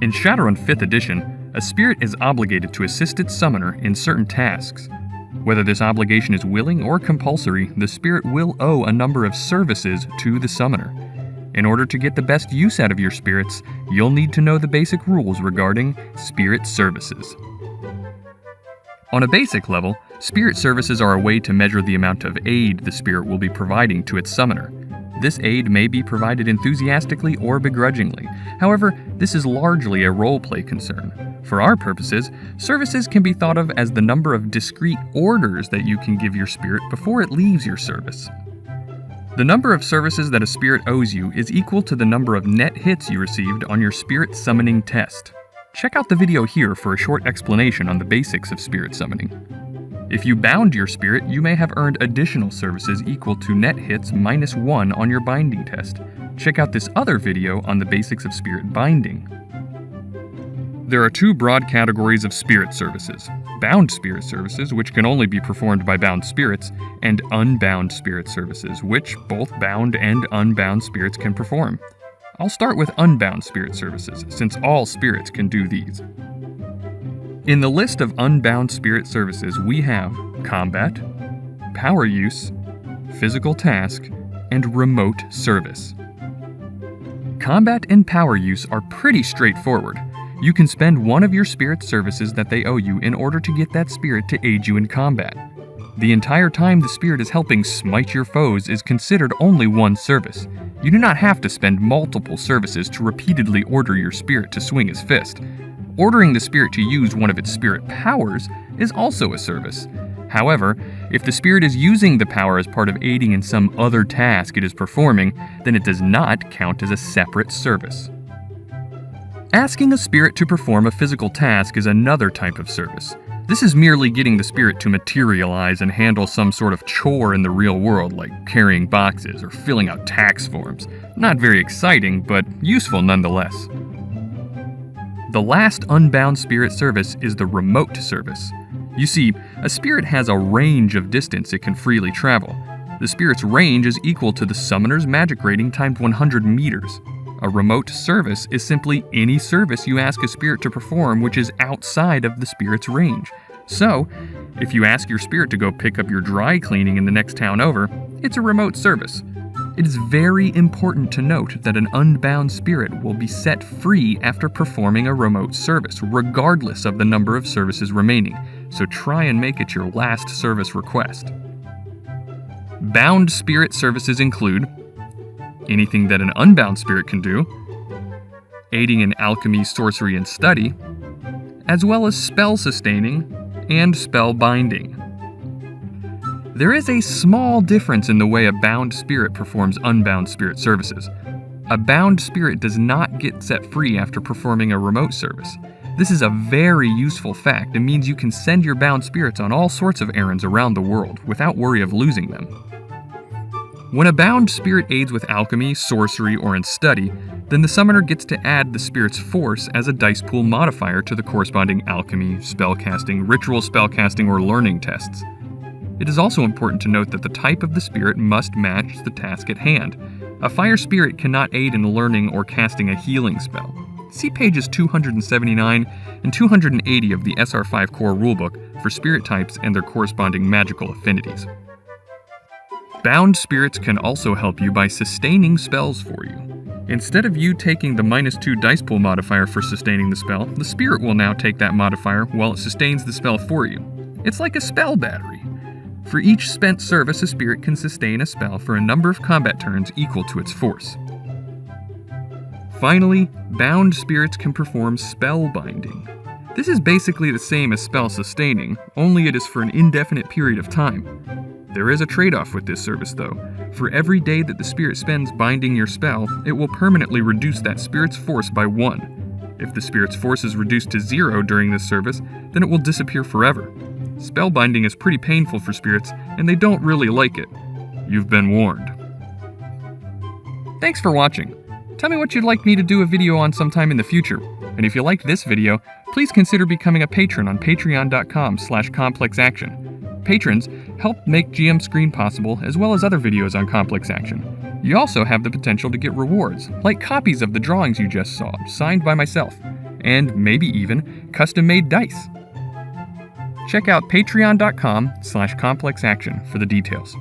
In Shadowrun 5th edition, a spirit is obligated to assist its summoner in certain tasks. Whether this obligation is willing or compulsory, the spirit will owe a number of services to the summoner. In order to get the best use out of your spirits, you'll need to know the basic rules regarding spirit services. On a basic level, spirit services are a way to measure the amount of aid the spirit will be providing to its summoner. This aid may be provided enthusiastically or begrudgingly. However, this is largely a roleplay concern. For our purposes, services can be thought of as the number of discrete orders that you can give your spirit before it leaves your service. The number of services that a spirit owes you is equal to the number of net hits you received on your spirit summoning test. Check out the video here for a short explanation on the basics of spirit summoning. If you bound your spirit, you may have earned additional services equal to net hits -1 on your binding test. Check out this other video on the basics of spirit binding. There are two broad categories of spirit services: bound spirit services, which can only be performed by bound spirits, and unbound spirit services, which both bound and unbound spirits can perform. I'll start with unbound spirit services, since all spirits can do these. In the list of unbound spirit services, we have combat, power use, physical task, and remote service. Combat and power use are pretty straightforward. You can spend one of your spirit services that they owe you in order to get that spirit to aid you in combat. The entire time the spirit is helping smite your foes is considered only one service. You do not have to spend multiple services to repeatedly order your spirit to swing his fist. Ordering the spirit to use one of its spirit powers is also a service. However, if the spirit is using the power as part of aiding in some other task it is performing, then it does not count as a separate service. Asking a spirit to perform a physical task is another type of service. This is merely getting the spirit to materialize and handle some sort of chore in the real world, like carrying boxes or filling out tax forms. Not very exciting, but useful nonetheless. The last unbound spirit service is the remote service. You see, a spirit has a range of distance it can freely travel. The spirit's range is equal to the summoner's magic rating times 100 meters. A remote service is simply any service you ask a spirit to perform which is outside of the spirit's range. So, if you ask your spirit to go pick up your dry cleaning in the next town over, it's a remote service. It is very important to note that an unbound spirit will be set free after performing a remote service, regardless of the number of services remaining, so try and make it your last service request. Bound spirit services include anything that an unbound spirit can do, aiding in alchemy, sorcery, and study, as well as spell sustaining and spell binding. There is a small difference in the way a bound spirit performs unbound spirit services. A bound spirit does not get set free after performing a remote service. This is a very useful fact and means you can send your bound spirits on all sorts of errands around the world without worry of losing them. When a bound spirit aids with alchemy, sorcery, or in study, then the summoner gets to add the spirit's force as a dice pool modifier to the corresponding alchemy, spellcasting, ritual spellcasting, or learning tests. It is also important to note that the type of the spirit must match the task at hand. A fire spirit cannot aid in learning or casting a healing spell. See pages 279 and 280 of the SR5 Core Rulebook for spirit types and their corresponding magical affinities. Bound spirits can also help you by sustaining spells for you. Instead of you taking the -2 dice pool modifier for sustaining the spell, the spirit will now take that modifier while it sustains the spell for you. It's like a spell battery. For each spent service, a spirit can sustain a spell for a number of combat turns equal to its force. Finally, bound spirits can perform spell binding. This is basically the same as spell sustaining, only it is for an indefinite period of time. There is a trade-off with this service though. For every day that the spirit spends binding your spell, it will permanently reduce that spirit's force by 1. If the spirit's force is reduced to 0 during this service, then it will disappear forever. Spellbinding is pretty painful for spirits, and they don't really like it. You've been warned. Thanks for watching. Tell me what you'd like me to do a video on sometime in the future. And if you liked this video, please consider becoming a patron on patreon.com/complexaction. Patrons help make GM Screen possible, as well as other videos on Complex Action. You also have the potential to get rewards, like copies of the drawings you just saw, signed by myself. and maybe even custom-made dice. Check out patreon.com/complexaction for the details.